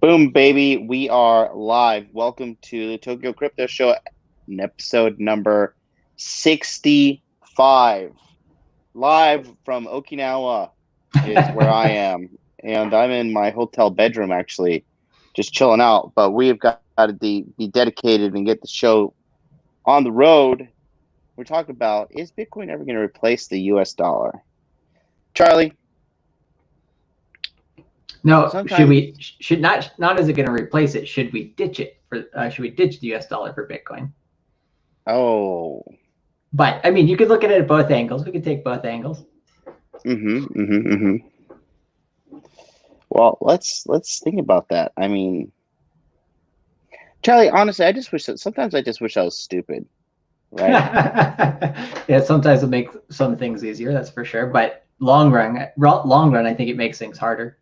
Boom, baby. We are live. Welcome to the Tokyo Crypto Show, episode number 65. Live from Okinawa is where I am. And I'm in my hotel bedroom, actually, just chilling out. But we've got to be dedicated and get the show on the road. We're talking about, is Bitcoin ever going to replace the US dollar? Charlie? No, should not is it going to replace it? Should we ditch it should we ditch the US dollar for Bitcoin? Oh. But I mean, you could look at it at both angles. We could take both angles. Well, let's think about that. I mean, Charlie, honestly, sometimes I just wish I was stupid. Right? Yeah, sometimes it makes some things easier, that's for sure. But long run, I think it makes things harder.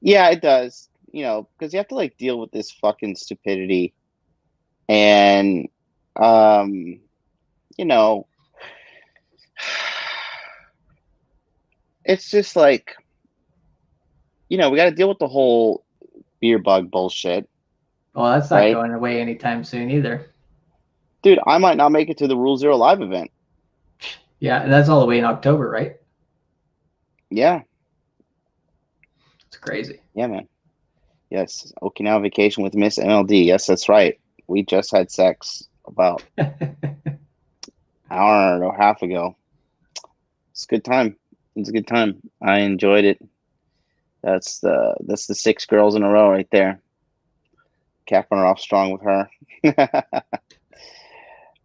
Yeah, it does. You know, because you have to deal with this fucking stupidity, and you know, it's just we got to deal with the whole beer bug bullshit. Well, that's not going away anytime soon either. Dude, I might not make it to the Rule Zero Live event. Yeah, and that's all the way in October, right? Yeah. It's crazy. Yeah, man. Yes, Okinawa vacation with Miss MLD. Yes, that's right. We just had sex about an hour and a half ago. It's a good time. It's a good time. I enjoyed it. That's the 6 girls in a row right there. Capping her off strong with her.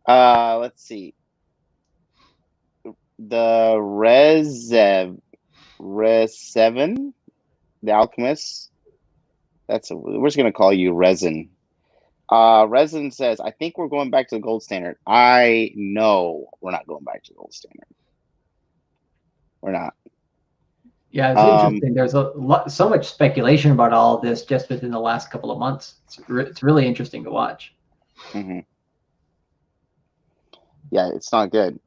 Let's see. The Res7, the Alchemist. We're just gonna call you Resin. Resin says, I think we're going back to the gold standard. I know we're not going back to the gold standard. We're not. Yeah, it's interesting. There's so much speculation about all of this just within the last couple of months. It's really interesting to watch. Mm-hmm. Yeah, it's not good.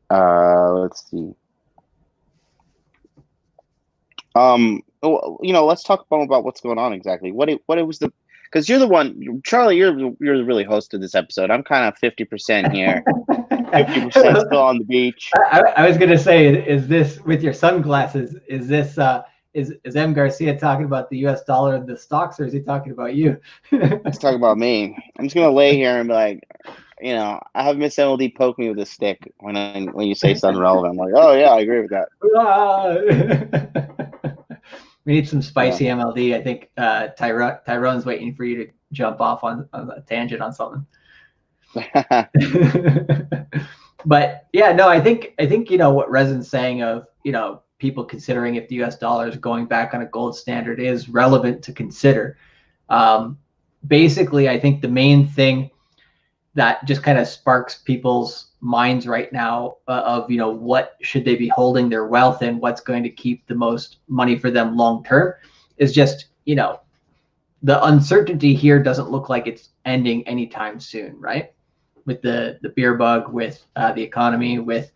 Let's see. Let's talk about what's going on exactly. What it was because you're the one, Charlie. You're the really host of this episode. I'm kind of 50% here, 50% still on the beach. I was gonna say, is this with your sunglasses? Is this is M. Garcia talking about the U.S. dollar and the stocks, or is he talking about you? He's talking about me. I'm just gonna lay here and be like, I have Miss MLD poke me with a stick when you say something relevant. I'm like, oh yeah, I agree with that. We need some spicy MLD. I think Tyrone's waiting for you to jump off on a tangent on something. But yeah, no, I think what Resin's saying of people considering if the U.S. dollar is going back on a gold standard is relevant to consider. Basically, I think the main thing that just kind of sparks people's minds right now of what should they be holding their wealth in, what's going to keep the most money for them long term, is just the uncertainty here doesn't look like it's ending anytime soon, right? With the beer bug, with the economy, with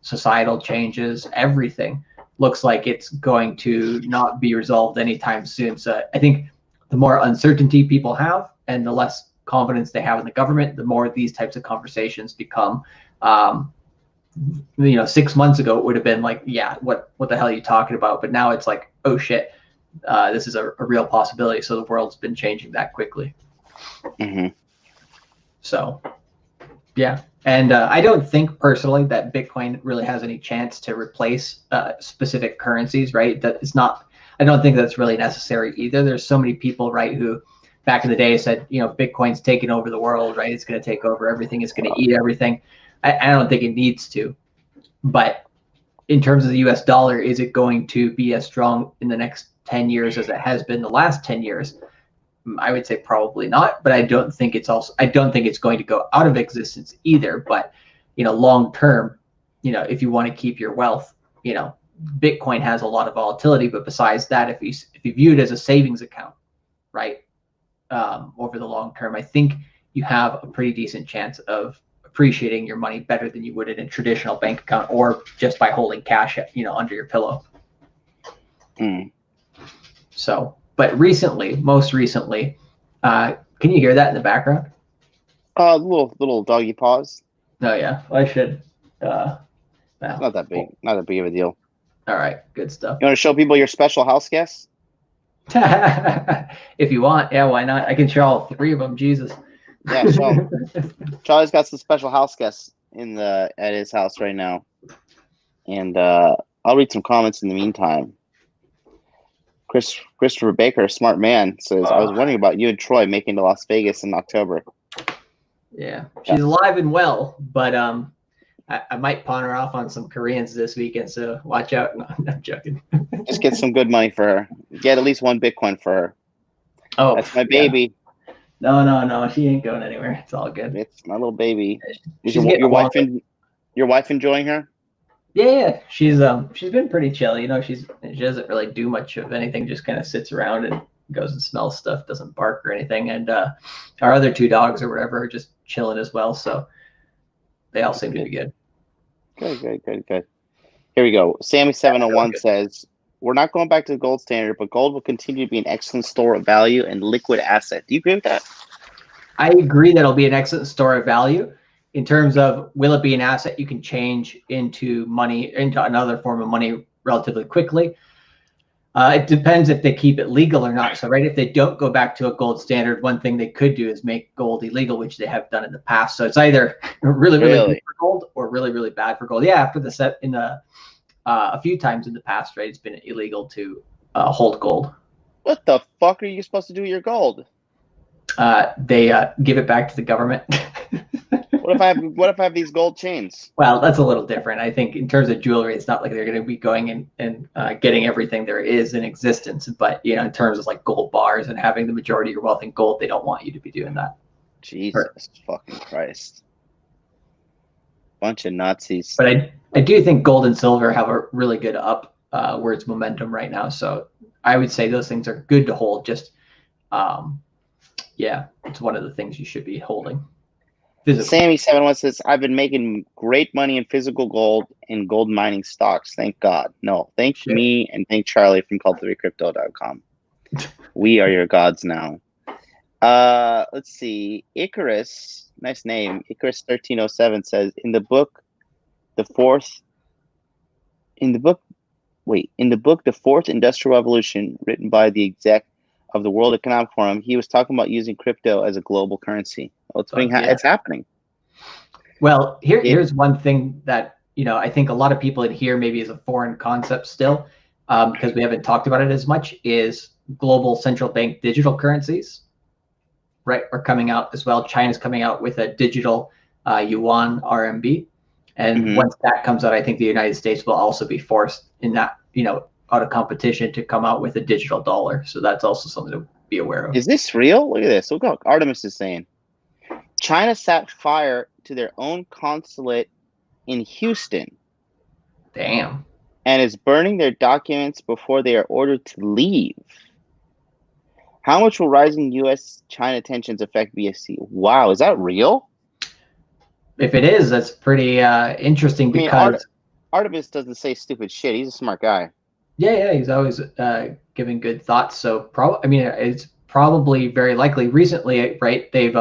societal changes, everything looks like it's going to not be resolved anytime soon. So I think the more uncertainty people have and the less confidence they have in the government, the more these types of conversations become. 6 months ago it would have been like, yeah, what the hell are you talking about? But now it's like, oh shit, this is a real possibility. So the world's been changing that quickly. Mm-hmm. So yeah, and I don't think personally that Bitcoin really has any chance to replace specific currencies, right? That is not. I don't think that's really necessary either. There's so many people, right, who back in the day said, Bitcoin's taking over the world, right? It's going to take over everything. It's going to eat everything. I don't think it needs to. But in terms of the U.S. dollar, is it going to be as strong in the next 10 years as it has been the last 10 years? I would say probably not. But I don't think it's going to go out of existence either. But long term, if you want to keep your wealth, Bitcoin has a lot of volatility. But besides that, if you view it as a savings account, right? Over the long term, I think you have a pretty decent chance of appreciating your money better than you would in a traditional bank account or just by holding cash, under your pillow. Hmm. So, but recently, most recently, can you hear that in the background? Little doggy paws. Oh yeah, I should. It's Well, not that big. Not that big of a deal. all right, good stuff. You want to show people your special house guests? If you want, yeah, why not? I can show all three of them. Jesus. Yeah, show them. Charlie's got some special house guests at his house right now, and I'll read some comments in the meantime. Christopher Baker, smart man, says, I was wondering about you and Troy making to Las Vegas in October. Yeah, she's alive and well, but I might pawn her off on some Koreans this weekend, so watch out. No, I'm joking. Just get some good money for her. Get at least 1 Bitcoin for her. Oh, that's my baby. No, she ain't going anywhere. It's all good. It's my little baby. Is She's your wife enjoying her? Yeah, she's been pretty chill. You know, she doesn't really do much of anything. Just kind of sits around and goes and smells stuff. Doesn't bark or anything. And our other two dogs or whatever are just chilling as well. So they all seem to be good. Good. Here we go. Sammy701 says, we're not going back to the gold standard, but gold will continue to be an excellent store of value and liquid asset. Do you agree with that? I agree that it'll be an excellent store of value. In terms of, will it be an asset you can change into money, into another form of money relatively quickly? It depends if they keep it legal or not. So, right, if they don't go back to a gold standard, one thing they could do is make gold illegal, which they have done in the past. So it's either really good for gold or really bad for gold. Yeah, after the set in a few times in the past, right, it's been illegal to hold gold. What the fuck are you supposed to do with your gold? They give it back to the government. What if I have these gold chains? Well, that's a little different. I think in terms of jewelry, it's not like they're going to be going and getting everything there is in existence. But, you know, in terms of like gold bars and having the majority of your wealth in gold, they don't want you to be doing that. Jesus fucking Christ. Bunch of Nazis. But I do think gold and silver have a really good upwards momentum right now. So I would say those things are good to hold. Just, yeah, it's one of the things you should be holding. Sammy71 says, I've been making great money in physical gold and gold mining stocks. Thank God. No, thank me and thank Charlie from cultivatecrypto.com. We are your gods now. Let's see. Icarus, nice name. Icarus1307 says, in the book, The Fourth Industrial Revolution, written by the exec of the World Economic Forum, he was talking about using crypto as a global currency. Well, it's happening. Well, here's one thing that, you know, I think a lot of people in here maybe is a foreign concept still, because we haven't talked about it as much, is global central bank digital currencies, right, are coming out as well. China's coming out with a digital yuan RMB. And once that comes out, I think the United States will also be forced in that, you know, out of competition to come out with a digital dollar. So that's also something to be aware of. Is this real? Look at this. Look what Artemis is saying. China set fire to their own consulate in Houston. Damn. And is burning their documents before they are ordered to leave. How much will rising U.S.-China tensions affect BSC? Wow, is that real? If it is, that's pretty interesting because Artemis doesn't say stupid shit. He's a smart guy. Yeah, he's always giving good thoughts. So it's probably very likely. Recently, right, they've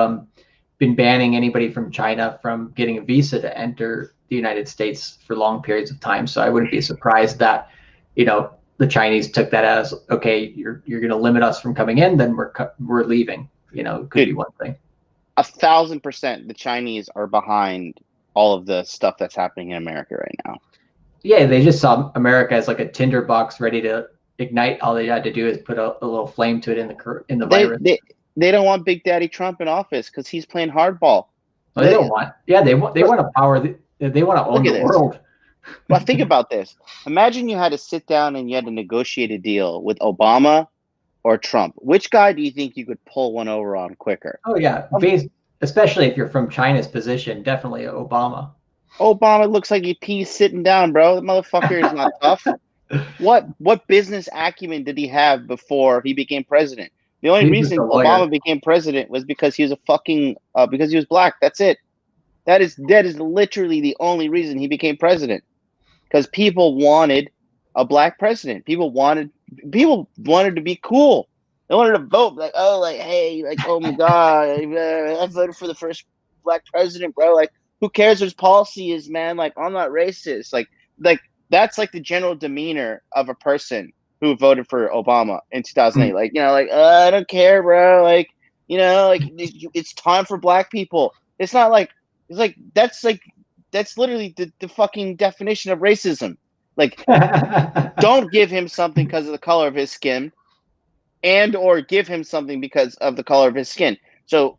been banning anybody from China from getting a visa to enter the United States for long periods of time. So I wouldn't be surprised that, you know, the Chinese took that as, okay, you're going to limit us from coming in, then we're leaving. You know, it could be one thing. 1,000% the Chinese are behind all of the stuff that's happening in America right now. Yeah, they just saw America as like a tinder box ready to ignite. All they had to do is put a little flame to it in the virus. They don't want Big Daddy Trump in office because he's playing hardball. Well, they don't want. Yeah, they want to power. They want to own the world. Well, think about this. Imagine you had to sit down and you had to negotiate a deal with Obama or Trump. Which guy do you think you could pull one over on quicker? Oh yeah, especially if you're from China's position, definitely Obama. Obama looks like he's sitting down, bro. The motherfucker is not tough. What business acumen did he have before he became president? The only reason Obama became president was because he was because he was black. That's it. That is literally the only reason he became president. Because people wanted a black president. People wanted people wanted to be cool. They wanted to vote like, oh, like, hey, like, oh my god, I voted for the first black president, bro. Like, who cares what his policy is, man? Like, I'm not racist. Like that's like the general demeanor of a person who voted for Obama in 2008. Like, like, I don't care, bro. Like, like it's time for black people. It's not like that's literally the fucking definition of racism. Like, don't give him something because of the color of his skin, and or give him something because of the color of his skin. So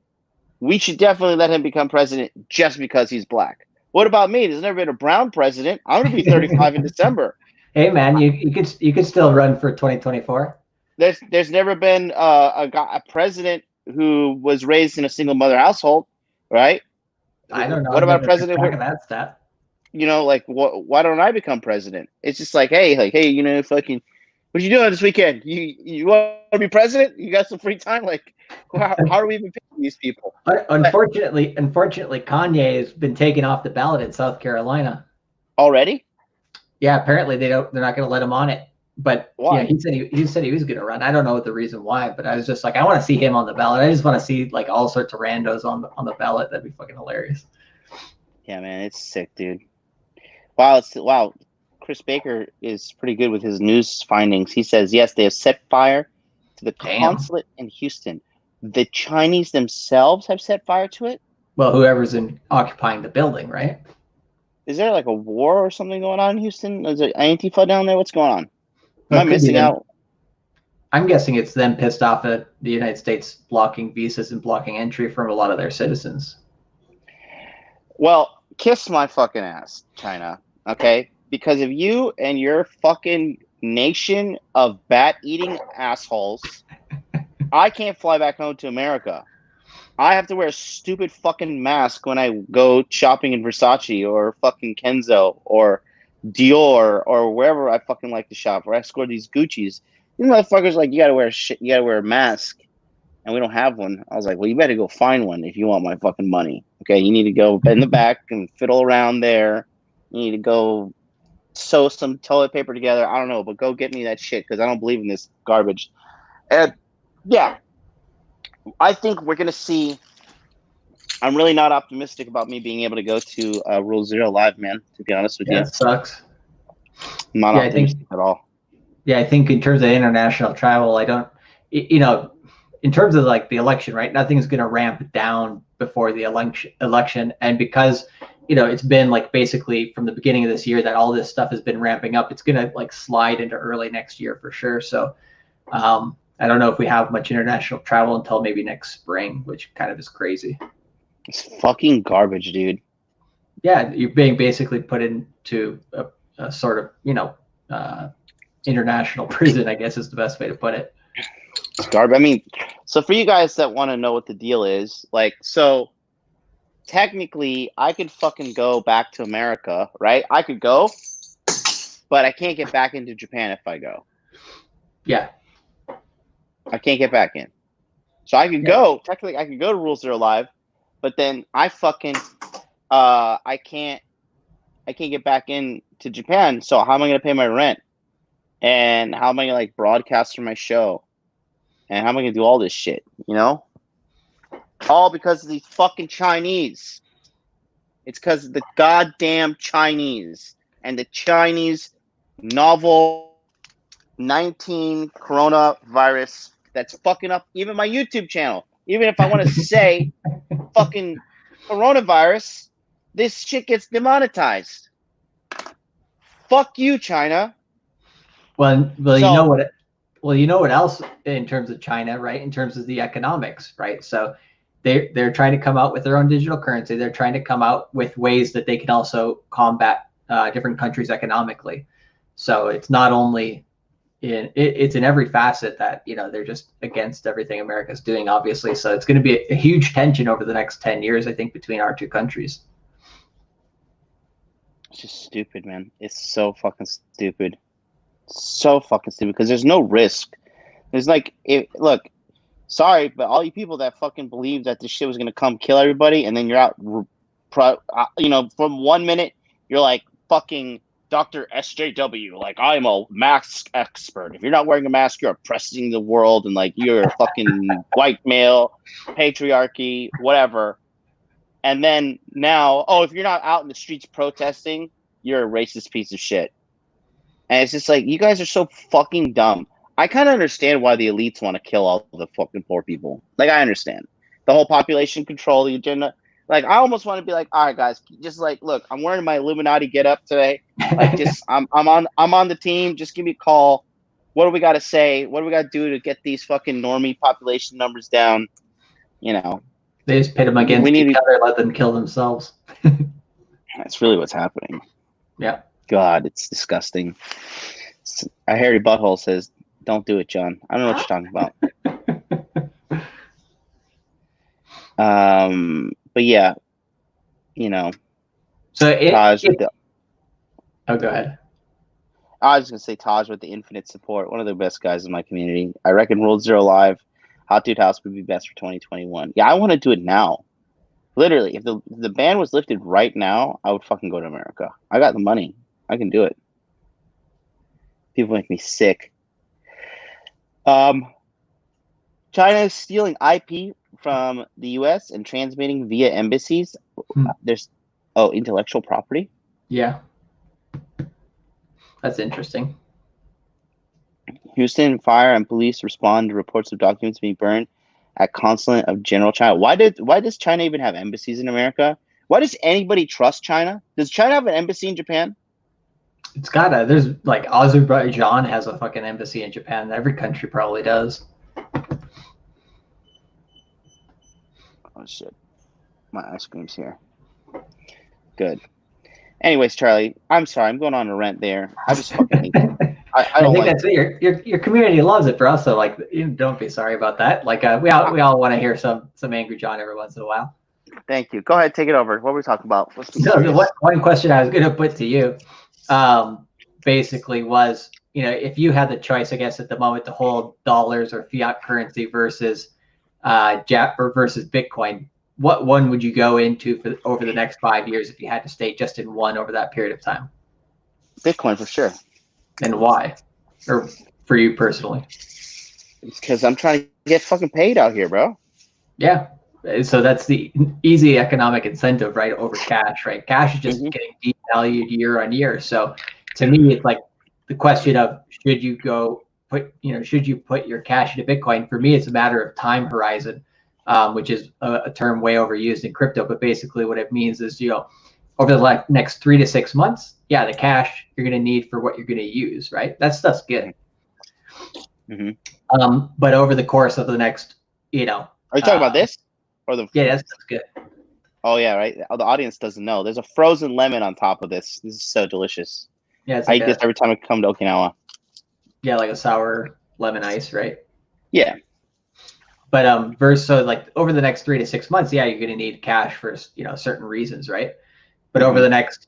we should definitely let him become president just because he's black. What about me? There's never been a brown president. I'm going to be 35 in December. Hey man, you could still run for 2024. There's never been a president who was raised in a single mother household, right? I don't know. What about a president? Track of that stat. Like why don't I become president? It's just like, hey, fucking, what you doing this weekend? You want to be president? You got some free time? Like, how are we even picking these people? Unfortunately, Kanye has been taken off the ballot in South Carolina already. Yeah, apparently they're not going to let him on it. But why? Yeah, he said he was going to run. I don't know the reason why, but I was just like, I want to see him on the ballot. I just want to see like all sorts of randos on the ballot. That'd be fucking hilarious. Yeah, man, it's sick, dude. Wow. Chris Baker is pretty good with his news findings. He says, yes, they have set fire to the consulate in Houston. The Chinese themselves have set fire to it? Well, whoever's occupying the building, right? Is there like a war or something going on in Houston? Is there Antifa down there? What's going on? Am I missing out? I'm guessing it's them pissed off at the United States blocking visas and blocking entry from a lot of their citizens. Well, kiss my fucking ass, China, okay? Because of you and your fucking nation of bat-eating assholes, I can't fly back home to America. I have to wear a stupid fucking mask when I go shopping in Versace or fucking Kenzo or Dior or wherever I fucking like to shop, where I score these Gucci's. These motherfuckers like, you gotta wear a mask, and we don't have one. I was like, well, you better go find one if you want my fucking money. Okay, you need to go in the back and fiddle around there. You need to go sew some toilet paper together. I don't know, but go get me that shit because I don't believe in this garbage. And yeah, I think we're gonna see. I'm really not optimistic about me being able to go to Rule Zero Live, man. To be honest with you, it sucks. I'm not optimistic at all. Yeah, I think in terms of international travel, I don't. In terms of like the election, right? Nothing's going to ramp down before the election, and because it's been like basically from the beginning of this year that all this stuff has been ramping up, it's going to like slide into early next year for sure. So I don't know if we have much international travel until maybe next spring, which kind of is crazy. It's fucking garbage, dude. Yeah, you're being basically put into a sort of international prison, I guess is the best way to put it. It's garbage. I mean, so for you guys that want to know what the deal is, like, so technically I could fucking go back to America, right? I could go, but I can't get back into Japan if I go. Yeah. I can't get back in. So I could go, technically I could go to Rule Zero Live, but then I fucking, I can't get back in to Japan. So how am I going to pay my rent? And how am I going to like broadcast for my show? And how am I going to do all this shit, All because of these fucking Chinese. It's because of the goddamn Chinese and the Chinese novel 19 coronavirus that's fucking up even my YouTube channel. Even if I want to say fucking coronavirus, this shit gets demonetized. Fuck you, China. Well, you know what else in terms of China, right? In terms of the economics, right? So they're trying to come out with their own digital currency. They're trying to come out with ways that they can also combat different countries economically. So it's not only it's in every facet that they're just against everything America's doing, obviously. So it's going to be a huge tension over the next 10 years, I think, between our two countries. It's just stupid, man. It's so fucking stupid. So fucking stupid because there's no risk. There's like, look, sorry, but all you people that fucking believe that this shit was gonna come kill everybody, and then you're out, from 1 minute you're like fucking Dr. SJW, like I'm a mask expert. If you're not wearing a mask, you're oppressing the world and like you're a fucking white male, patriarchy, whatever. And then now, oh, if you're not out in the streets protesting, you're a racist piece of shit. And it's just like, you guys are so fucking dumb. I kind of understand why the elites want to kill all the fucking poor people. Like, I understand the whole population control, the agenda. Like, I almost want to be like, all right, guys, just like, look, I'm wearing my Illuminati get up today. Like, just I'm on the team. Just give me a call. What do we got to say? What do we got to do to get these fucking normie population numbers down? You know, they just pit them against each other, let them kill themselves. That's really what's happening. Yeah. God, it's disgusting. A hairy butthole says, "Don't do it, John." I don't know what you're talking about. But yeah, you know. So Taj. Oh, go ahead. I was gonna say Taj with the infinite support, one of the best guys in my community. I reckon World Zero Live, Hot Dude House would be best for 2021. Yeah, I want to do it now. Literally, if the ban was lifted right now, I would fucking go to America. I got the money. I can do it. People make me sick. China is stealing IP from the US and transmitting via embassies. There's intellectual property. Yeah. That's interesting. Houston fire and police respond to reports of documents being burned at consulate of General China. Why does China even have embassies in America? Why does anybody trust China? Does China have an embassy in Japan? It's gotta. There's like Azerbaijan has a fucking embassy in Japan. Every country probably does. Oh shit. My ice cream's here. Good. Anyways, Charlie, I'm sorry. I'm going on a rant there. I just fucking hate it. I don't think like that's it. Your community loves it, bro. So like, don't be sorry about that. Like, we all want to hear some angry John every once in a while. Thank you. Go ahead, take it over. What were we talking about? One question I was going to put to you, basically was, if you had the choice, I guess at the moment, to hold dollars or fiat currency versus versus Bitcoin, what one would you go into for over the next 5 years if you had to stay just in one over that period of time? Bitcoin for sure. And why? Or for you personally? Because I'm trying to get fucking paid out here, bro. Yeah. So that's the easy economic incentive, right? Over cash, right? Cash is just getting devalued year on year. So to me, it's like the question of should you put your cash into Bitcoin? For me, it's a matter of time horizon, which is a term way overused in crypto. But basically what it means is, over the next 3 to 6 months, yeah, the cash you're going to need for what you're going to use, right? That stuff's good. But over the course of the next, Are you talking about this? Or yeah, that's good. Oh yeah, right. The audience doesn't know. There's a frozen lemon on top of this. This is so delicious. Yeah, I eat this every time I come to Okinawa. Yeah, like a sour lemon ice, right? Yeah. But so like over the next 3 to 6 months, yeah, you're going to need cash for certain reasons, right? But over the next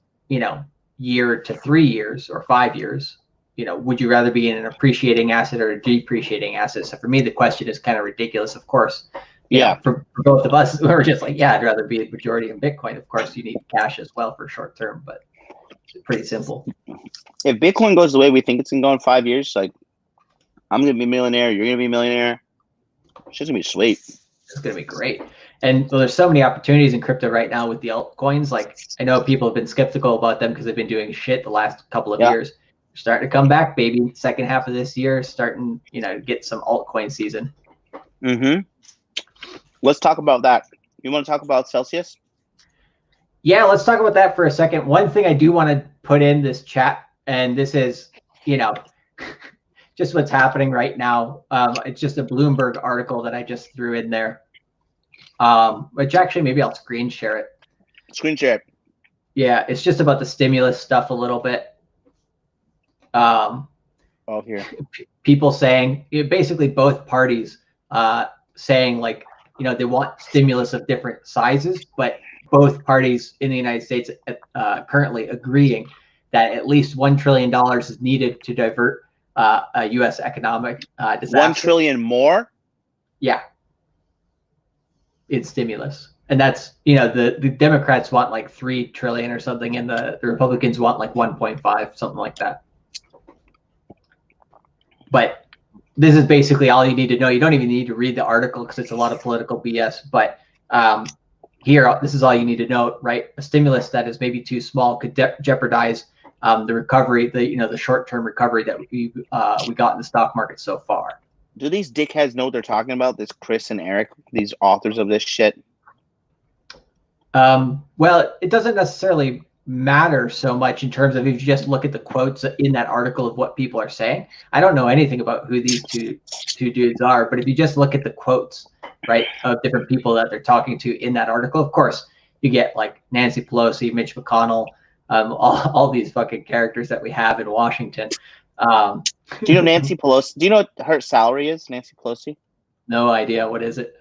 year to 3 years or 5 years, would you rather be in an appreciating asset or a depreciating asset? So for me, the question is kind of ridiculous, of course. For both of us, we're just like, yeah, I'd rather be a majority in Bitcoin. Of course, you need cash as well for short term, but it's pretty simple. If Bitcoin goes the way we think it's going to go in 5 years, like I'm going to be a millionaire, you're going to be a millionaire. It's just going to be sweet. It's going to be great. And so there's so many opportunities in crypto right now with the altcoins. Like I know people have been skeptical about them because they've been doing shit the last couple of years. They're starting to come back, baby. Second half of this year, starting, to get some altcoin season. Let's talk about that. You want to talk about Celsius? Yeah, let's talk about that for a second. One thing I do want to put in this chat, and this is, just what's happening right now. It's just a Bloomberg article that I just threw in there. Which actually maybe I'll screen share it. Screen share it. Yeah, it's just about the stimulus stuff a little bit. Here. People saying, basically both parties saying like, they want stimulus of different sizes, but both parties in the United States currently agreeing that at least $1 trillion is needed to divert a U.S. economic disaster. 1 trillion more? Yeah. In stimulus. And that's, the Democrats want like 3 trillion or something, and the Republicans want like 1.5, something like that. But this is basically all you need to know. You don't even need to read the article because it's a lot of political BS. But here, this is all you need to know, right? A stimulus that is maybe too small could jeopardize the recovery, the short-term recovery that we got in the stock market so far. Do these dickheads know what they're talking about? This Chris and Eric, these authors of this shit? Well, it doesn't necessarily matter so much in terms of if you just look at the quotes in that article of what people are saying. I don't know anything about who these two dudes are, but if you just look at the quotes, right, of different people that they're talking to in that article, of course, you get like Nancy Pelosi, Mitch McConnell, all these fucking characters that we have in Washington. Do you know Nancy Pelosi? Do you know what her salary is, Nancy Pelosi? No idea. What is it?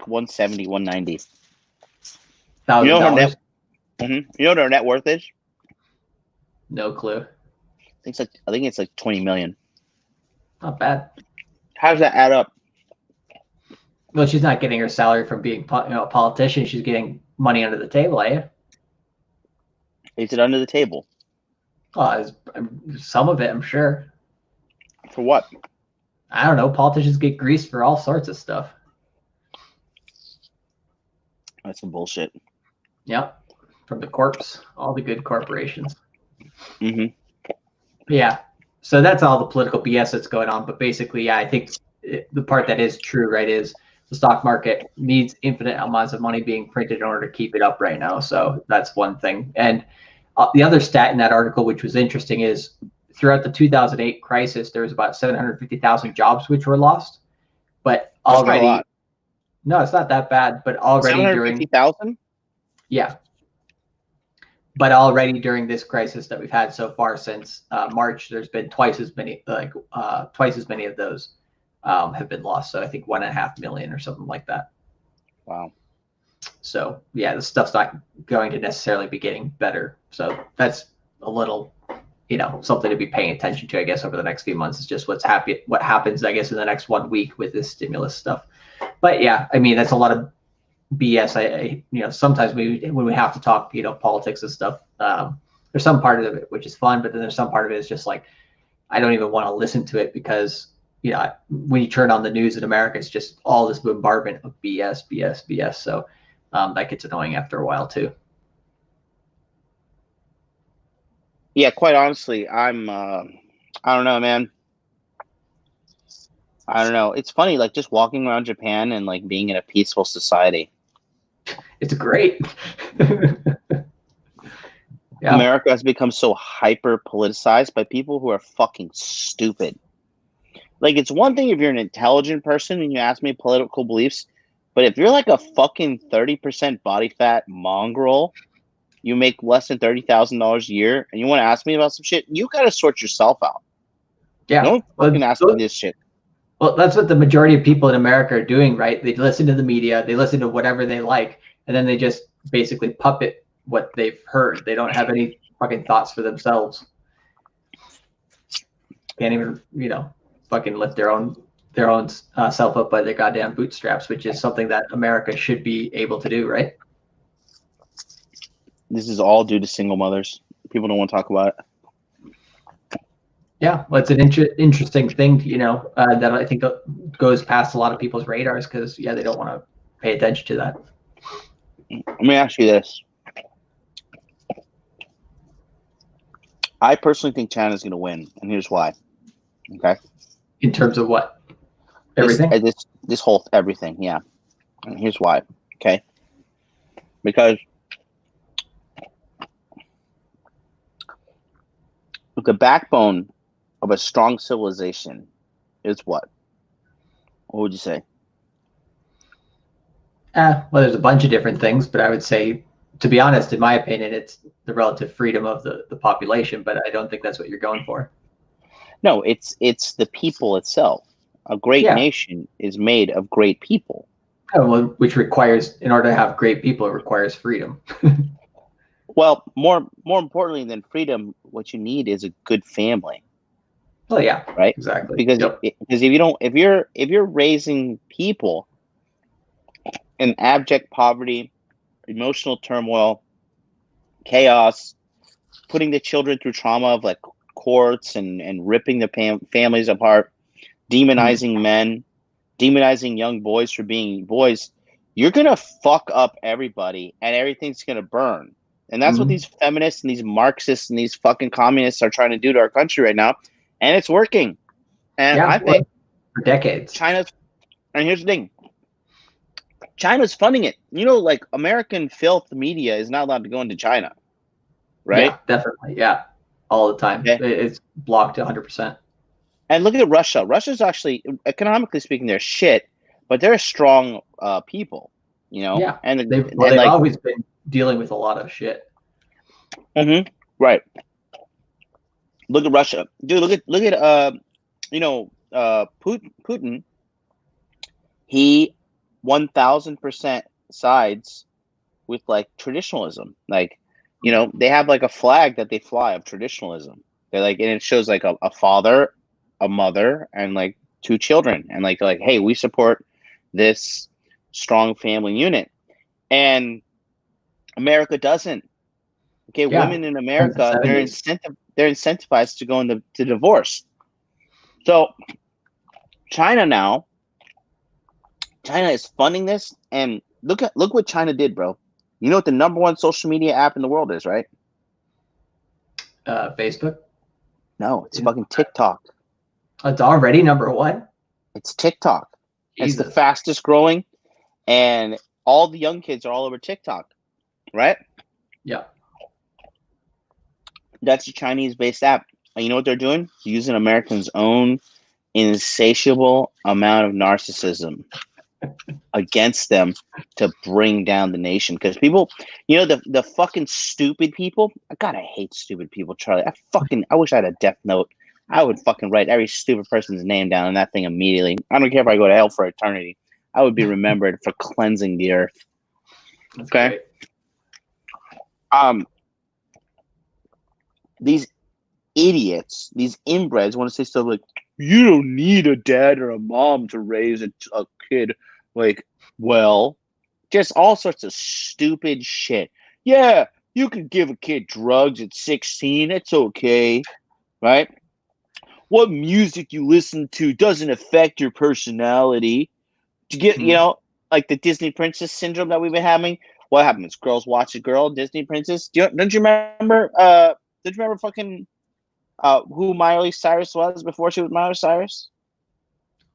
170, 190. $1,000. You know her net. You know what her net worth is? No clue. I think it's like 20 million. Not bad. How does that add up? Well, she's not getting her salary from being a politician. She's getting money under the table, eh? Is it under the table? Oh, some of it, I'm sure. For what? I don't know. Politicians get greased for all sorts of stuff. That's some bullshit. Yep. From the corps, all the good corporations. Mm-hmm. Yeah. So that's all the political BS that's going on. But basically, yeah, I think the part that is true, right, is the stock market needs infinite amounts of money being printed in order to keep it up right now. So that's one thing. And the other stat in that article, which was interesting, is throughout the 2008 crisis, there was about 750,000 jobs which were lost. But already, no, it's not that bad. But already 750,000? Yeah. But already during this crisis that we've had so far since March, there's been twice as many of those have been lost. So I think 1.5 million or something like that. Wow. So yeah, the stuff's not going to necessarily be getting better. So that's a little, something to be paying attention to, I guess, over the next few months. Is just what happens, I guess, in the next 1 week with this stimulus stuff. But yeah, I mean, that's a lot of BS. Sometimes when we have to talk, politics and stuff, there's some part of it which is fun, but then there's some part of it is just like, I don't even want to listen to it because, when you turn on the news in America, it's just all this bombardment of BS. So that gets annoying after a while too. Yeah, quite honestly, I don't know, man. I don't know. It's funny, like just walking around Japan and like being in a peaceful society. It's great. Yeah. America has become so hyper politicized by people who are fucking stupid. Like, it's one thing if you're an intelligent person and you ask me political beliefs, but if you're like a fucking 30% body fat mongrel, you make less than $30,000 a year, and you want to ask me about some shit, you got to sort yourself out. Yeah. Don't fucking ask me this shit. Well, that's what the majority of people in America are doing, right? They listen to the media, they listen to whatever they like, and then they just basically puppet what they've heard. They don't have any fucking thoughts for themselves. Can't even, fucking lift their own self up by their goddamn bootstraps, which is something that America should be able to do, right? This is all due to single mothers. People don't want to talk about it. Yeah, well, it's an interesting thing, that I think goes past a lot of people's radars because, yeah, they don't want to pay attention to that. Let me ask you this. I personally think China's going to win, and here's why. Okay? In terms of what? Everything? This whole everything, yeah. And here's why. Okay? Because the backbone of a strong civilization is what? What would you say? Well, there's a bunch of different things, but I would say, to be honest, in my opinion, it's the relative freedom of the population, but I don't think that's what you're going for. No, it's the people itself. A great nation is made of great people. Oh, well, which requires, in order to have great people, it requires freedom. Well, more importantly than freedom, what you need is a good family. Oh yeah, right. Exactly. Because if you're raising people in abject poverty, emotional turmoil, chaos, putting the children through trauma of like courts and ripping the families apart, demonizing men, demonizing young boys for being boys, you're going to fuck up everybody and everything's going to burn. And that's what these feminists and these Marxists and these fucking communists are trying to do to our country right now. And it's working. And I think for decades. And here's the thing. China's funding it. You know, like American filth media is not allowed to go into China. Right? Yeah, definitely. Yeah. All the time. Okay. It's blocked 100%. And look at Russia. Russia's actually, economically speaking, they're shit, but they're a strong people, you know? Yeah. And they've like, always been dealing with a lot of shit. Right. Look at Russia. Dude, look at you know, Putin. He 1000% sides with like traditionalism. Like, you know, they have like a flag that they fly of traditionalism. They're like, and it shows like a father, a mother, and like 2 children, and like hey, we support this strong family unit. And America doesn't. Okay, yeah. Women in America, they're incentivized to go into divorce. So China is funding this, and look what China did, bro. You know what the #1 social media app in the world is, right? Facebook? No, it's fucking TikTok. It's already #1? It's TikTok. Jesus. It's the fastest growing, and all the young kids are all over TikTok, right? Yeah. That's a Chinese-based app. And you know what they're doing? Using Americans' own insatiable amount of narcissism against them to bring down the nation. Because people, you know, the fucking stupid people. God, I hate stupid people, Charlie. I wish I had a death note. I would fucking write every stupid person's name down in that thing immediately. I don't care if I go to hell for eternity. I would be remembered for cleansing the earth. That's okay. Great. These idiots, these inbreds want to say stuff like, you don't need a dad or a mom to raise a kid. Like, well, just all sorts of stupid shit. Yeah, you can give a kid drugs at 16. It's okay, right? What music you listen to doesn't affect your personality. To get, you know, like the Disney princess syndrome that we've been having. What happens? Girls watch a girl, Disney princess. Don't you remember? Did you remember fucking who Miley Cyrus was before she was Miley Cyrus?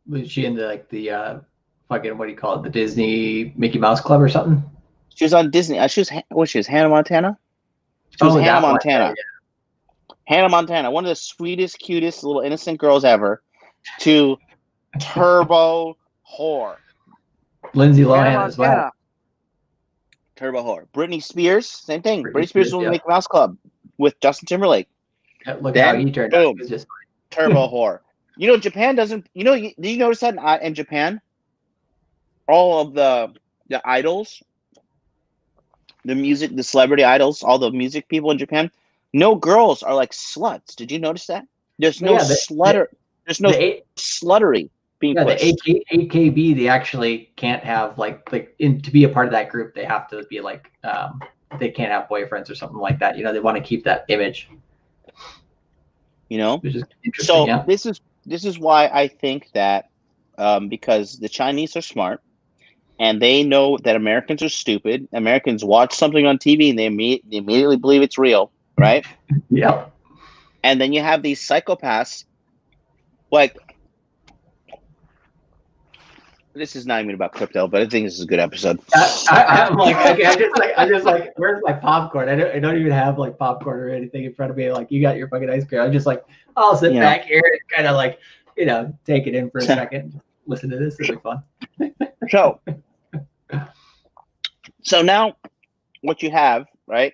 Was she in the fucking, what do you call it, the Disney Mickey Mouse Club or something? She was on Disney. She was Hannah Montana? She was Hannah Montana. Hannah Montana, one of the sweetest, cutest little innocent girls ever, to turbo whore. Lindsay Lohan as well. Turbo whore. Britney Spears, same thing. Britney Spears was in the Mickey Mouse Club with Justin Timberlake. Look at how he turned out. He was just turbo whore. You know, Japan doesn't. You know, did you notice that in Japan? All of the idols, the music, the celebrity idols, all the music people in Japan, no girls are like sluts. Did you notice that? There's no there's no sluttery being pushed. The AKB, they actually can't have to be a part of that group, they have to be like they can't have boyfriends or something like that. You know, they want to keep that image. You know, which is interesting. So yeah. this is why I think that because the Chinese are smart and they know that Americans are stupid. Americans watch something on TV and they immediately believe it's real, right? Yep. And then you have these psychopaths. Like, this is not even about crypto, but I think this is a good episode. I'm just like, where's my popcorn? I don't even have like popcorn or anything in front of me. Like, you got your fucking ice cream. I'm just like, I'll sit back here and kind of like, you know, take it in for a second. Listen to this. It'll be fun. So now what you have, right?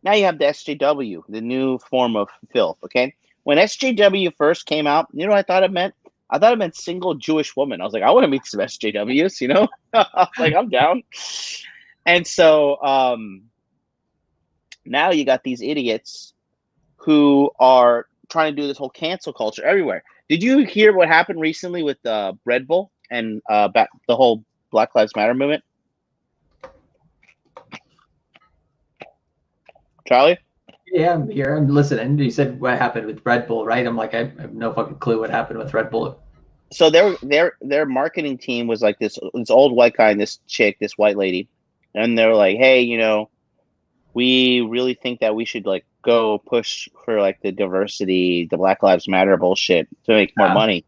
Now you have the SJW, the new form of filth, okay? When SJW first came out, you know what I thought it meant? I thought it meant single Jewish woman. I was like, I want to meet some SJWs, you know? Like, I'm down. And so now you got these idiots who are trying to do this whole cancel culture everywhere. Did you hear what happened recently with Red Bull and the whole Black Lives Matter movement? Charlie? Yeah, I'm here. I'm listening. You said what happened with Red Bull, right? I'm like, I have no fucking clue what happened with Red Bull. So their marketing team was like this old white guy and this chick, this white lady, and they were like, hey, we really think that we should like go push for like the diversity, the Black Lives Matter bullshit to make more money.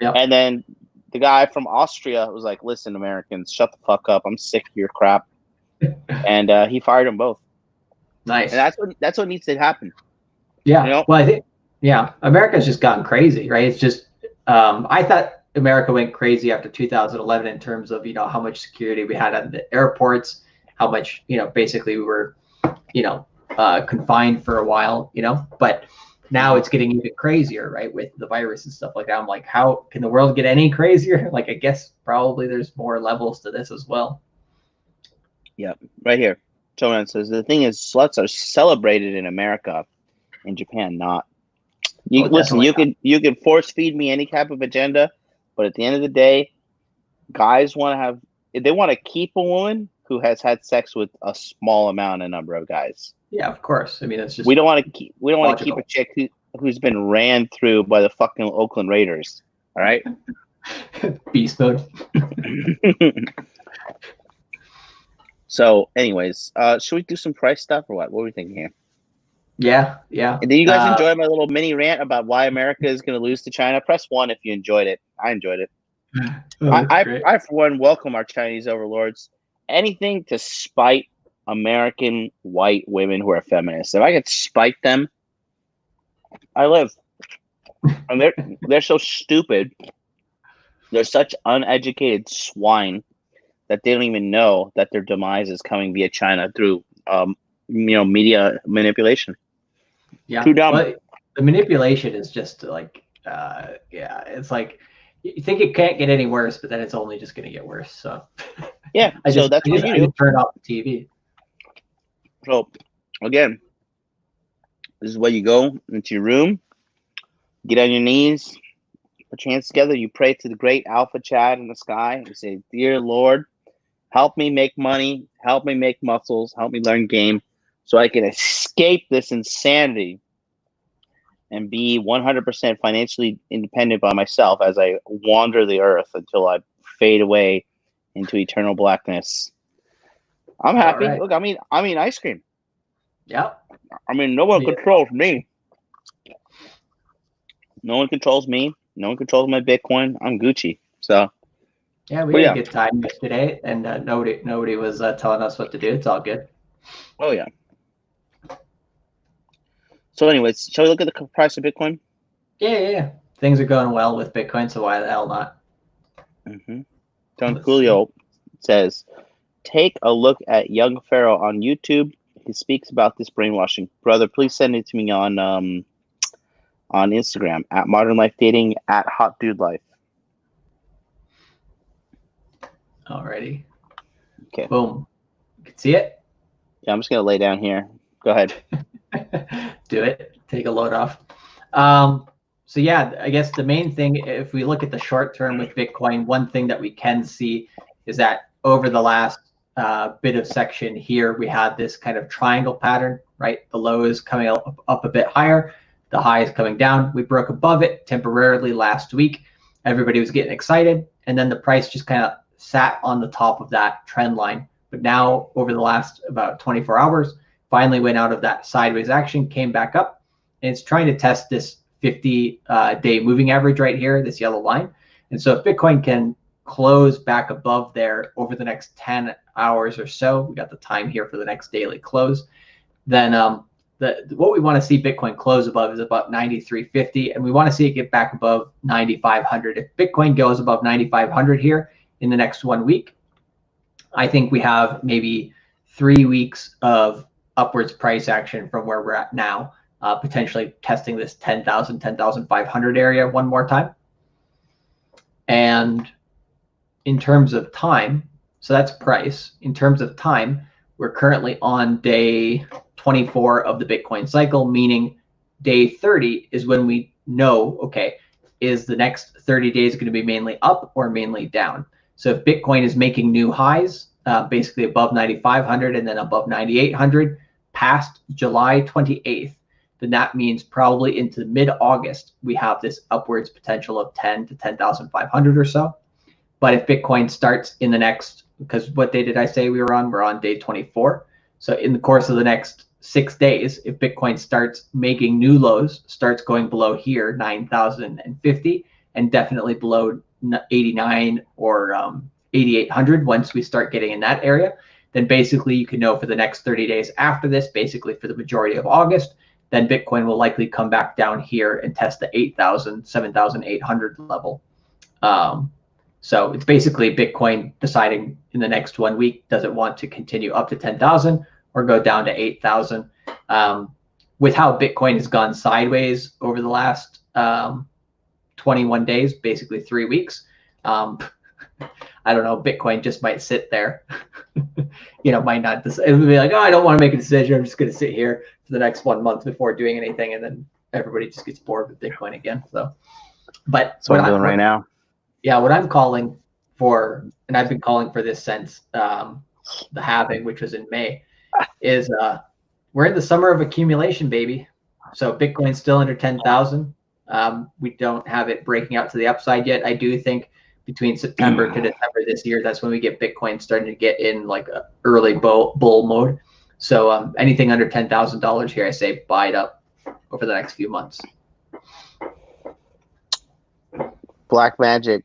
Yep. And then the guy from Austria was like, listen, Americans, shut the fuck up. I'm sick of your crap. And he fired them both. Nice. And that's what needs to happen. Yeah. Well, I think, America's just gotten crazy, right? It's just, I thought America went crazy after 2011 in terms of, how much security we had at the airports, how much, basically we were, confined for a while, but now it's getting even crazier, right? With the virus and stuff like that. I'm like, how can the world get any crazier? Like, I guess probably there's more levels to this as well. Yep. Right here. Jonan says, the thing is, sluts are celebrated in America. In Japan, not. Listen, you can force feed me any type of agenda, but at the end of the day, guys want to keep a woman who has had sex with a small amount of number of guys. Yeah, of course. I mean, it's just we don't want to keep a chick who's been ran through by the fucking Oakland Raiders. All right. Beast mode. So, anyways, should we do some price stuff or what? What are we thinking here? Yeah. And did you guys enjoy my little mini rant about why America is going to lose to China? Press 1 if you enjoyed it. I enjoyed it. I for one, welcome our Chinese overlords. Anything to spite American white women who are feminists. If I could spite them, I live. And they're so stupid. They're such uneducated swine that they don't even know that their demise is coming via China through media manipulation. Yeah. Too dumb. But the manipulation is just like it's like you think it can't get any worse, but then it's only just going to get worse. So yeah, that's what you do. Turn off the TV. So again, this is where you go into your room, get on your knees, put your hands together, you pray to the great Alpha Chad in the sky, and say, "Dear Lord, help me make money, help me make muscles, help me learn game, so I can escape this insanity and be 100% financially independent by myself as I wander the earth until I fade away into eternal blackness." I'm happy. Right. Look, I mean ice cream. Yeah. I mean, no one controls me. No one controls me. No one controls my Bitcoin. I'm Gucci. So. Yeah, we had a good time yesterday, and nobody was telling us what to do. It's all good. Oh yeah. So, anyways, shall we look at the price of Bitcoin? Yeah. Things are going well with Bitcoin, so why the hell not? Don Julio says, take a look at Young Pharaoh on YouTube. He speaks about this brainwashing. Brother, please send it to me on Instagram at Modern Life Dating at Hot Dude Life. Alrighty. Okay. Boom. You can see it? Yeah, I'm just gonna lay down here. Go ahead. Do it. Take a load off. So yeah, I guess the main thing, if we look at the short term with Bitcoin, one thing that we can see is that over the last bit of section here, we had this kind of triangle pattern, right? The low is coming up a bit higher. The high is coming down. We broke above it temporarily last week. Everybody was getting excited. And then the price just kind of sat on the top of that trend line. But now over the last about 24 hours, finally went out of that sideways action, came back up, and it's trying to test this 50-day moving average right here, this yellow line. And so if Bitcoin can close back above there over the next 10 hours or so, we got the time here for the next daily close, then what we want to see Bitcoin close above is about 93.50, and we want to see it get back above 9,500. If Bitcoin goes above 9,500 here in the next 1 week, I think we have maybe 3 weeks of upwards price action from where we're at now, potentially testing this 10,000, 10,500 area one more time. And in terms of time, so that's price. In terms of time, we're currently on day 24 of the Bitcoin cycle, meaning day 30 is when we know, okay, is the next 30 days going to be mainly up or mainly down? So if Bitcoin is making new highs, basically above 9,500 and then above 9,800, past July 28th, then that means probably into mid-August, we have this upwards potential of 10 to 10,500 or so. But if Bitcoin starts in the next, because what day did I say we were on? We're on day 24. So in the course of the next 6 days, if Bitcoin starts making new lows, starts going below here, 9,050, and definitely below 89 or 8,800, once we start getting in that area, then basically you can know for the next 30 days after this, basically for the majority of August, then Bitcoin will likely come back down here and test the 8,000, 7,800 level. So it's basically Bitcoin deciding in the next 1 week, does it want to continue up to 10,000 or go down to 8,000? With how Bitcoin has gone sideways over the last 21 days, basically 3 weeks, I don't know, Bitcoin just might sit there. Might not, it would be like, oh, I don't want to make a decision. I'm just going to sit here for the next 1 month before doing anything. And then everybody just gets bored with Bitcoin again. So, but that's what I'm doing right now. Yeah, what I'm calling for, and I've been calling for this since the halving, which was in May, is we're in the summer of accumulation, baby. So Bitcoin's still under 10,000. We don't have it breaking out to the upside yet. I do think between September to December this year, that's when we get Bitcoin starting to get in like a early bull mode. So anything under $10,000 here, I say buy it up over the next few months. Black Magic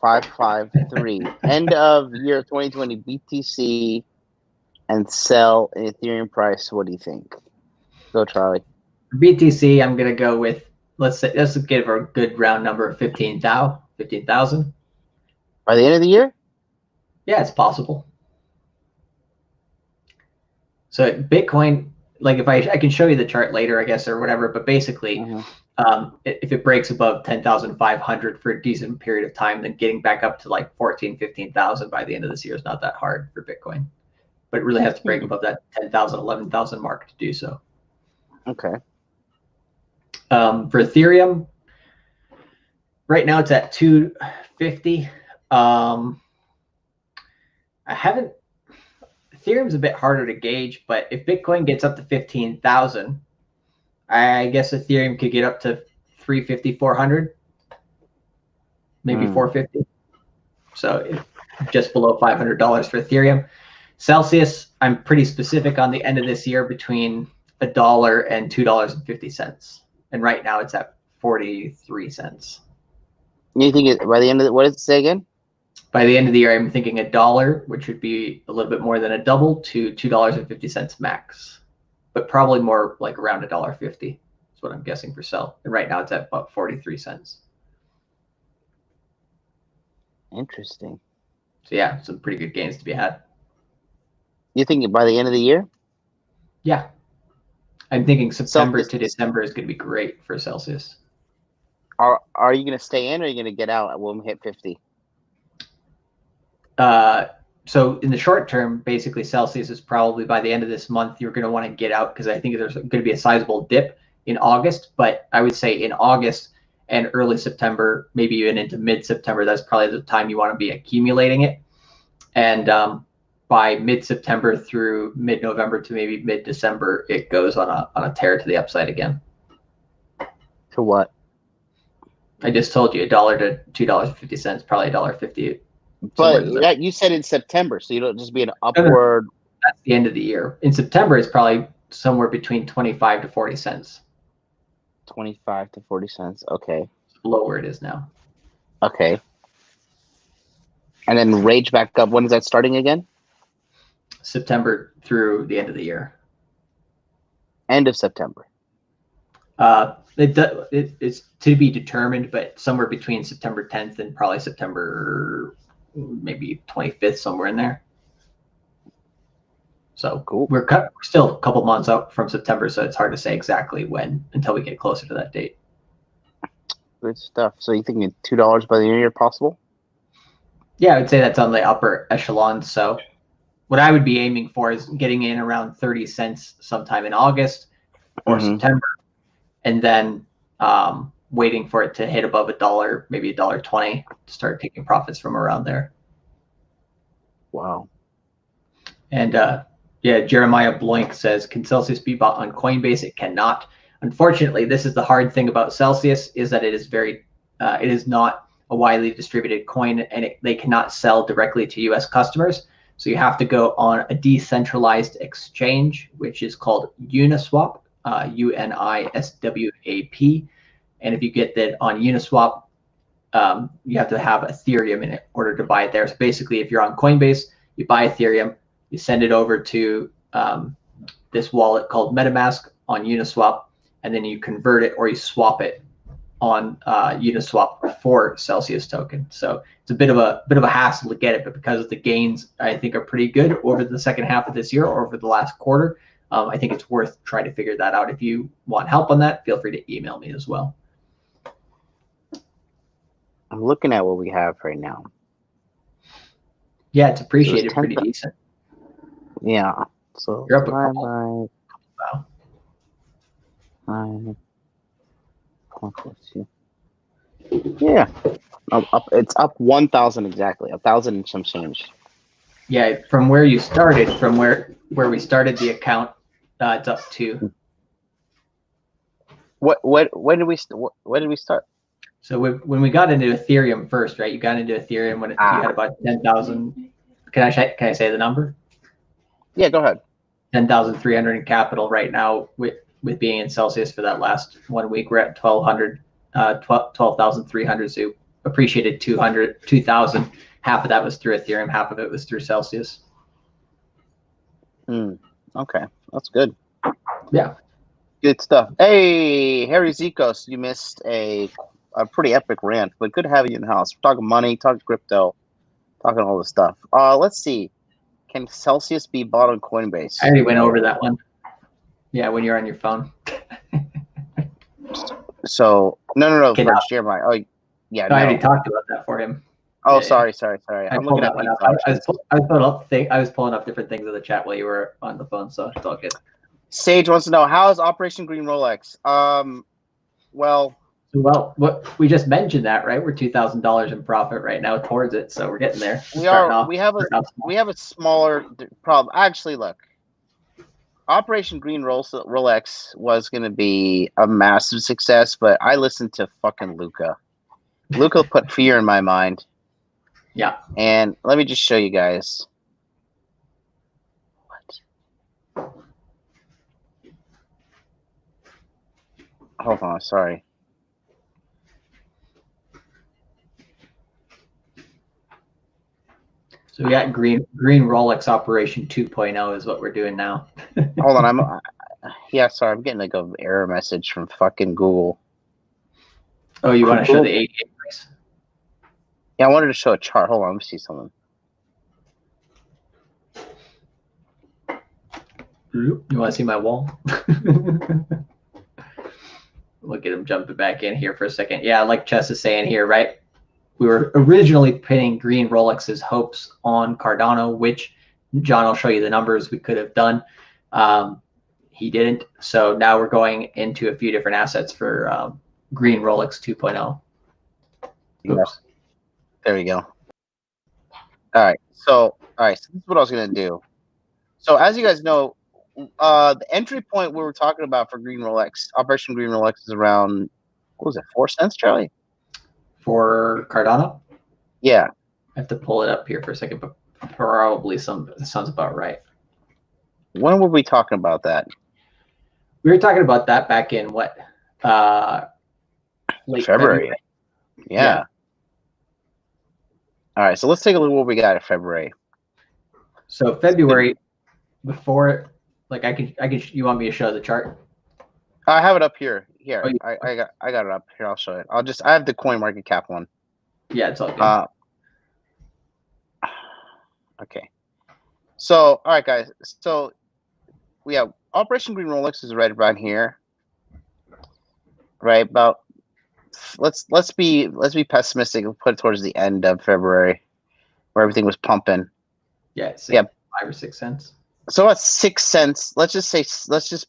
553. End of year 2020 BTC and sell in Ethereum price. What do you think? Go, Charlie. BTC, I'm gonna go with, let's give a good round number of 15,000. By the end of the year? Yeah, it's possible. So Bitcoin, like if I can show you the chart later, I guess, or whatever, but basically, if it breaks above 10,500 for a decent period of time, then getting back up to like 14, 15,000 by the end of this year is not that hard for Bitcoin. But it really has to break above that 10,000, 11,000 mark to do so. Okay. For Ethereum, right now it's at 250. Ethereum's a bit harder to gauge, but if Bitcoin gets up to 15,000, I guess Ethereum could get up to 350, 400, maybe 450. So just below $500 for Ethereum. Celsius, I'm pretty specific on the end of this year between $1 and $2.50. And right now it's at 43 cents. You think by the end of what does it say again? By the end of the year, I'm thinking $1, which would be a little bit more than a double, to $2.50 max, but probably more like around $1.50 is what I'm guessing for sell. And right now it's at about 43 cents. Interesting. So yeah, some pretty good gains to be had. You think by the end of the year? Yeah. I'm thinking September to December is going to be great for Celsius. Are you going to stay in or are you going to get out when we hit 50? So in the short term, basically Celsius is probably by the end of this month, you're going to want to get out because I think there's going to be a sizable dip in August. But I would say in August and early September, maybe even into mid-September, that's probably the time you want to be accumulating it. And by mid-September through mid-November to maybe mid-December, it goes on a tear to the upside again. To what? I just told you $1 to $2.50, probably $1.50. But you said in September, so you don't just be an upward. That's the end of the year. In September, it's probably somewhere between 25 to 40 cents. 25 to 40 cents. Okay. Below where it is now. Okay. And then rage back up. When is that starting again? September through the end of the year. End of September. It's to be determined, but somewhere between September 10th and probably September maybe 25th, somewhere in there. So cool. We're still a couple months out from September, so it's hard to say exactly when until we get closer to that date. Good stuff. So you thinking $2 by the end of the year possible? Yeah, I would say that's on the upper echelon. So what I would be aiming for is getting in around 30 cents sometime in August or September, and then waiting for it to hit above $1, maybe $1.20, to start taking profits from around there. Wow. And Yeah, Jeremiah Bloink says, can Celsius be bought on Coinbase? It cannot. Unfortunately, this is the hard thing about Celsius, is that it is not a widely distributed coin, and they cannot sell directly to US customers. So you have to go on a decentralized exchange, which is called Uniswap, UNISWAP. And if you get that on Uniswap, you have to have Ethereum in order to buy it there. So basically, if you're on Coinbase, you buy Ethereum, you send it over to this wallet called MetaMask on Uniswap, and then you convert it or you swap it on Uniswap for Celsius token. So it's a bit of a hassle to get it, but because the gains I think are pretty good over the second half of this year or over the last quarter, I think it's worth trying to figure that out. If you want help on that, feel free to email me as well. I'm looking at what we have right now. Yeah, it's appreciated pretty decent. Yeah. So you're up a couple. Wow. Yeah. It's up 1,000 exactly. 1,000 and some change. Yeah, from where you started, from where we started the account, it's up to. When did we start? So when we got into Ethereum first, right? You got into Ethereum when you had about 10,000. Can I say the number? Yeah, go ahead. 10,300 in capital right now with being in Celsius for that last 1 week. We're at 12,300. So appreciated 2,000. Half of that was through Ethereum. Half of it was through Celsius. Okay, that's good. Yeah. Good stuff. Hey, Harry Zikos, you missed a pretty epic rant, but good to have you in the house. We're talking money, talking crypto, talking all this stuff. Let's see. Can Celsius be bought on Coinbase? I already went over that one. Yeah, when you're on your phone. So no, for Jeremiah. Oh, yeah. No, I already talked about that for him. Oh, sorry. I'm looking at that one up. I was pulling up different things in the chat while you were on the phone, so it's all good. Sage wants to know, how is Operation Green Rolex? Well, what we just mentioned that, right? We're $2,000 in profit right now towards it, so we're getting there. We have a smaller problem. Actually, look, Operation Green Rolex was going to be a massive success, but I listened to fucking Luca. Luca put fear in my mind. Yeah. And let me just show you guys. What? Hold on, sorry. So we got green Rolex Operation 2.0 is what we're doing now. Hold on, sorry, I'm getting like an error message from fucking Google. Oh, you want to show the 88 price? Yeah, I wanted to show a chart. Hold on, let me see something. You want to see my wall? Look at him jumping back in here for a second. Yeah, like Chess is saying here, right? We were originally pinning green Rolex's hopes on Cardano, which John will show you the numbers we could have done. He didn't. So now we're going into a few different assets for green Rolex 2.0. Yes. There we go. All right. So this is what I was going to do. So as you guys know, the entry point we were talking about for Green Rolex, Operation Green Rolex, is around, what was it, 4 cents, Charlie? For Cardano? Yeah. I have to pull it up here for a second, but probably that sounds about right. When were we talking about that? We were talking about that back in what? Late February. Yeah. All right, so let's take a look at what we got in February. So February, before, like you want me to show the chart? I have it up here. Here, I got it up here. I'll show it. I have the coin market cap one. Yeah, it's all good. Okay. So, all right, guys. So we have Operation Green Rolex is right around here. Right about. Let's be pessimistic and put it towards the end of February, where everything was pumping. Yeah, 5 or 6 cents. So that's 6 cents. Let's just say 7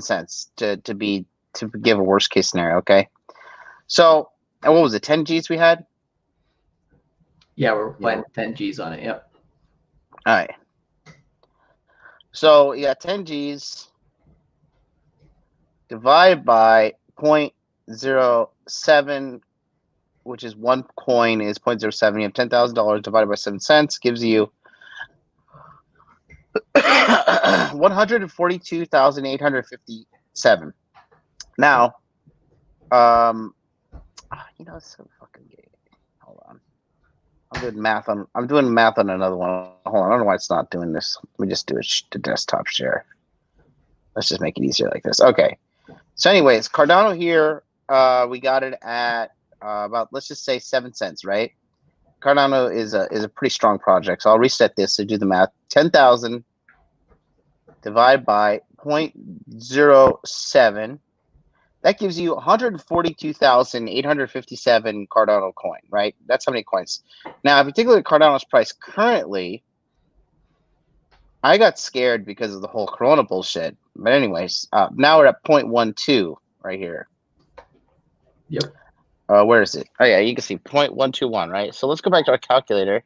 cents to give a worst case scenario. Okay. So, and what was it? 10 Gs we had. Yeah, we're playing 10 G's on it. Yep. All right. So you got 10 G's divided by 0.07, which is one coin is 0.07. You have $10,000 divided by 7 cents gives you 142,857. Now, it's so fucking gay. Hold on. I'm doing math on another one. Hold on. I don't know why it's not doing this. Let me just do it to desktop share. Let's just make it easier like this. Okay. So anyways, Cardano here, we got it at about, let's just say 7 cents, right? Cardano is a pretty strong project. So I'll reset this to do the math. 10,000 divided by 0.07. That gives you 142,857 Cardano coin, right? That's how many coins. Now, if you take a look at Cardano's price currently, I got scared because of the whole Corona bullshit. But anyways, now we're at 0.12 right here. Yep. Where is it? Oh, yeah, you can see 0.121, right? So let's go back to our calculator.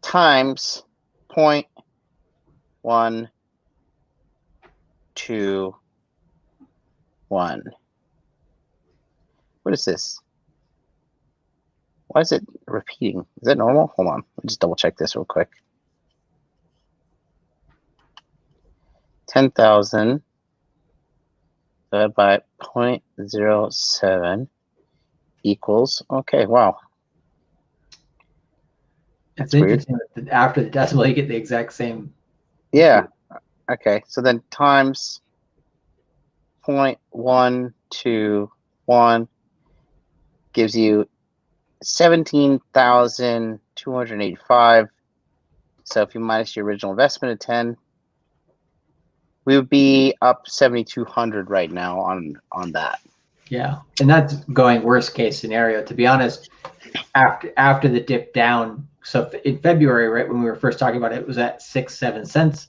Times 0.121. What is this? Why is it repeating? Is that normal? Hold on. Let me just double check this real quick. 10,000 divided by 0.07 equals, okay, wow. It's interesting that after the decimal, you get the exact same. Yeah. Okay. So then times 0.121 gives you 17,285. So if you minus your original investment of 10, we would be up 7,200 right now on that. Yeah, and that's going worst case scenario. To be honest, after the dip down, so in February, right when we were first talking about it, it was at 6-7 cents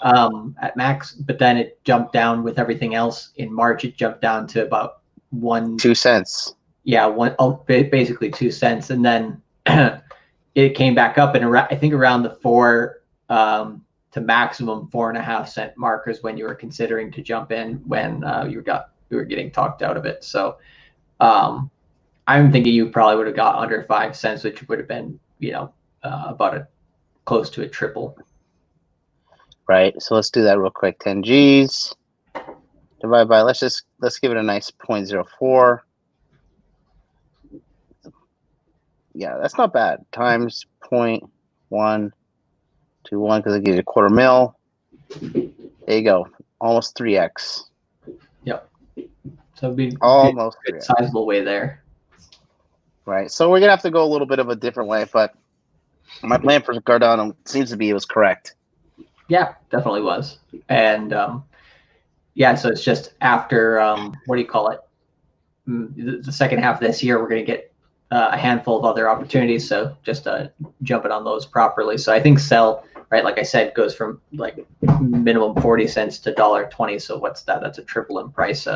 at max, but then it jumped down with everything else. In March, it jumped down to about 2 cents. Yeah, basically 2 cents, and then it came back up, and I think around the 4 to maximum 4.5 cent markers when you were considering to jump in when you were getting talked out of it. So I'm thinking you probably would have got under 5 cents, which would have been about close to a triple. Right. So let's do that real quick. 10 G's divided by, let's give it a nice 0.04. Yeah, that's not bad. Times 0.121 because it gives you a quarter mil. There you go. Almost 3x. Yep. So it'd be almost good sizable way there. Right. So we're gonna have to go a little bit of a different way, but my plan for Cardano seems to be it was correct. Yeah, definitely was. And yeah, so it's just after what do you call it? The second half of this year, we're going to get a handful of other opportunities. So just jumping on those properly. So I think sell, right, like I said, goes from like minimum 40 cents to $1.20. So what's that? That's a triple in price.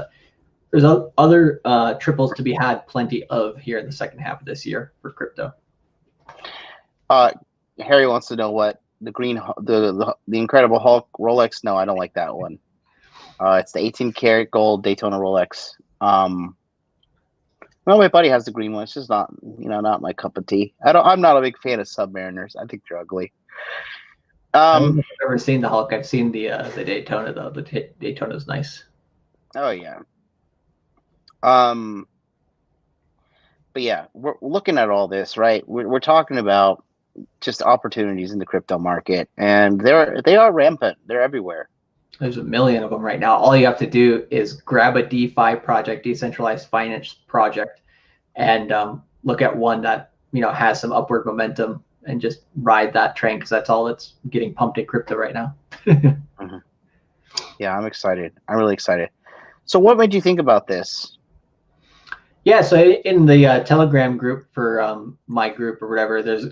There's other triples to be had plenty of here in the second half of this year for crypto. Harry wants to know what the Incredible Hulk Rolex. No, I don't like that one. It's the 18 karat gold Daytona Rolex. Well, my buddy has the green one. It's just not, not my cup of tea. I'm not a big fan of Submariners. I think they're ugly. I've never seen the Hulk. I've seen the Daytona though. The Daytona's nice. Oh yeah. But yeah, we're looking at all this, right? We're talking about just opportunities in the crypto market, and they are rampant. They're everywhere. There's a million of them right now. All you have to do is grab a DeFi project, decentralized finance project, and look at one that has some upward momentum and just ride that train, because that's all that's getting pumped in crypto right now. Mm-hmm. Yeah, I'm excited. I'm really excited. So what made you think about this? Yeah, so in the Telegram group for my group or whatever, there's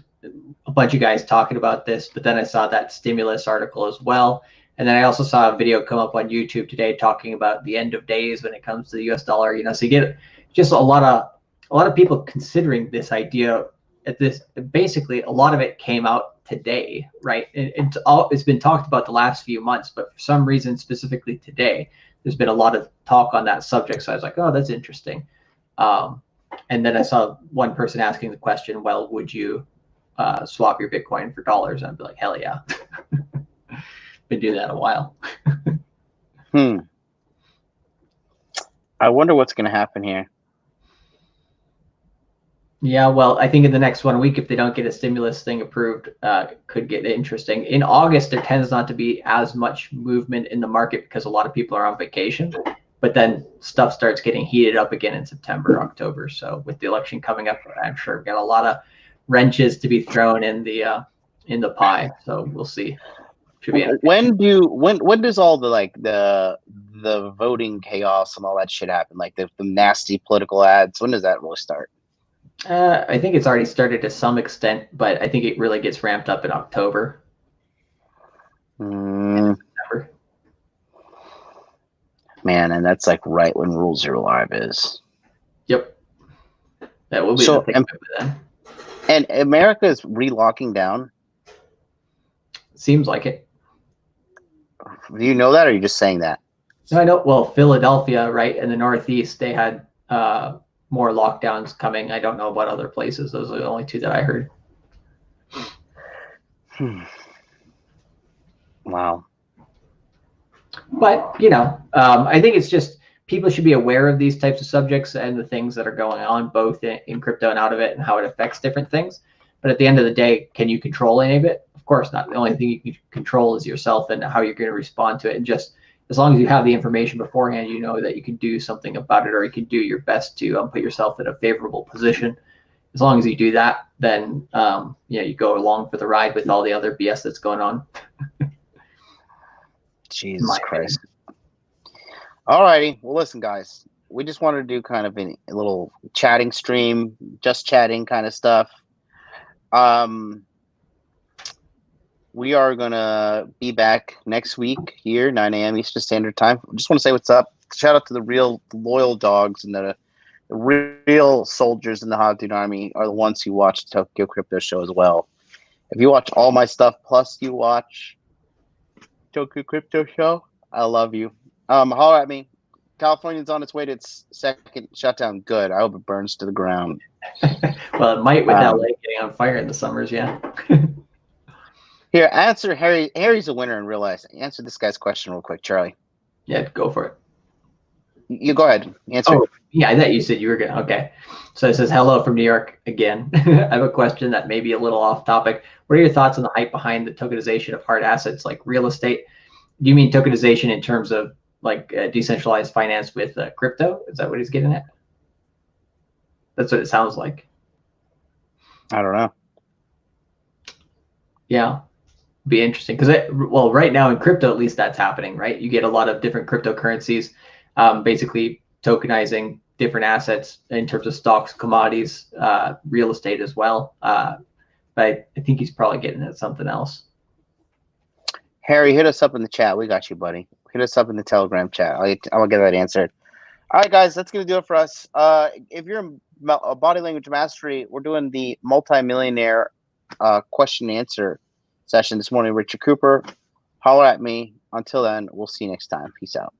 a bunch of guys talking about this, but then I saw that stimulus article as well. And then I also saw a video come up on YouTube today talking about the end of days when it comes to the US dollar, so you get just a lot of a lot of people considering this idea at this. Basically, a lot of it came out today, right? It's been talked about the last few months, but for some reason, specifically today, there's been a lot of talk on that subject. So I was like, oh, that's interesting. And then I saw one person asking the question, well, would you swap your Bitcoin for dollars? And I'd be like, hell yeah. Been doing that a while. I wonder what's going to happen here. Yeah, well, I think in the next 1 week, if they don't get a stimulus thing approved, could get interesting. In August, there tends not to be as much movement in the market because a lot of people are on vacation. But then stuff starts getting heated up again in September, October. So with the election coming up, I'm sure we've got a lot of wrenches to be thrown in the pie. So we'll see. Should be when does all the voting chaos and all that shit happen? Like the nasty political ads. When does that really start? I think it's already started to some extent, but I think it really gets ramped up in October. Man, and that's like right when Rule Zero Live is. Yep. That will be the thing then. And America is relocking down? Seems like it. Do you know that, or are you just saying that? No, I know. Well, Philadelphia, right, in the Northeast, they had more lockdowns coming. I don't know about other places. Those are the only two that I heard. Wow. But, I think it's just people should be aware of these types of subjects and the things that are going on, both in crypto and out of it, and how it affects different things. But at the end of the day, can you control any of it? Of course not. The only thing you can control is yourself and how you're going to respond to it. And just as long as you have the information beforehand, you know that you can do something about it, or you can do your best to put yourself in a favorable position. As long as you do that, then you go along for the ride with all the other BS that's going on. Jesus Christ. All righty. Well, listen, guys, we just wanted to do kind of a little chatting stream, just chatting kind of stuff. We are going to be back next week here, 9 a.m. Eastern Standard Time. Just want to say what's up. Shout out to the real loyal dogs and the real soldiers in the Hot Dude Army are the ones who watch the Tokyo Crypto Show as well. If you watch all my stuff, plus you watch Tokyo Crypto Show, I love you. Holler at me. California's on its way to its second shutdown. Good. I hope it burns to the ground. Well, it might with LA getting on fire in the summers, yeah. Here, answer Harry. Harry's a winner in real life. Answer this guy's question real quick, Charlie. Yeah, go for it. You go ahead. Answer. Oh, yeah, I thought you said you were going to. Okay. So it says, hello from New York again. I have a question that may be a little off topic. What are your thoughts on the hype behind the tokenization of hard assets like real estate? Do you mean tokenization in terms of like decentralized finance with crypto? Is that what he's getting at? That's what it sounds like. I don't know. Yeah. Be interesting because right now in crypto, at least that's happening, right? You get a lot of different cryptocurrencies basically tokenizing different assets in terms of stocks, commodities, real estate as well. But I think he's probably getting at something else. Harry, hit us up in the chat. We got you, buddy. Hit us up in the Telegram chat. I'll get that answered. All right, guys, that's going to do it for us. If you're a body language mastery, we're doing the multi-millionaire question and answer session this morning. Richard Cooper, holler at me. Until then, we'll see you next time. Peace out.